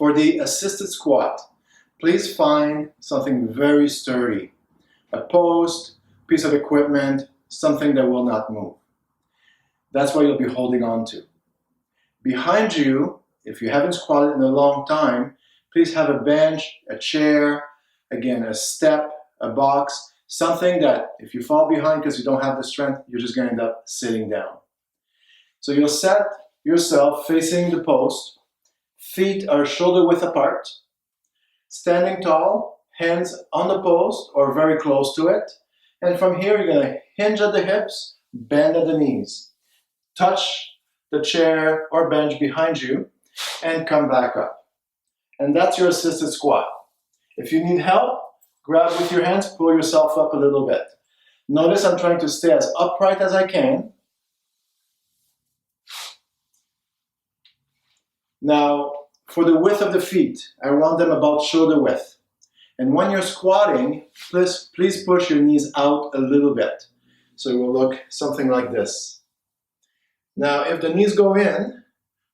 For the assisted squat, please find something very sturdy. A post, piece of equipment, something that will not move. That's what you'll be holding on to. Behind you, if you haven't squatted in a long time, please have a bench, a chair, again, a step, a box, something that if you fall behind because you don't have the strength, you're just going to end up sitting down. So you'll set yourself facing the post, feet are shoulder width apart, standing tall, hands on the post or very close to it. And from here, you're going to hinge at the hips, bend at the knees. Touch the chair or bench behind you and come back up. And that's your assisted squat. If you need help, grab with your hands, pull yourself up a little bit. Notice I'm trying to stay as upright as I can. Now, for the width of the feet, I want them about shoulder width. And when you're squatting, please push your knees out a little bit. So it will look something like this. Now, if the knees go in,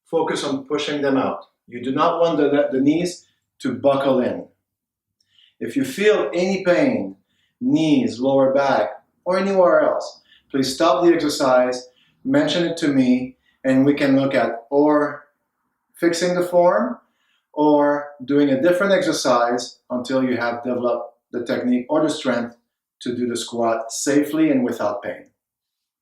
focus on pushing them out. You do not want the knees to buckle in. If you feel any pain, knees, lower back, or anywhere else, please stop the exercise, mention it to me, and we can look at or fixing the form or doing a different exercise until you have developed the technique or the strength to do the squat safely and without pain.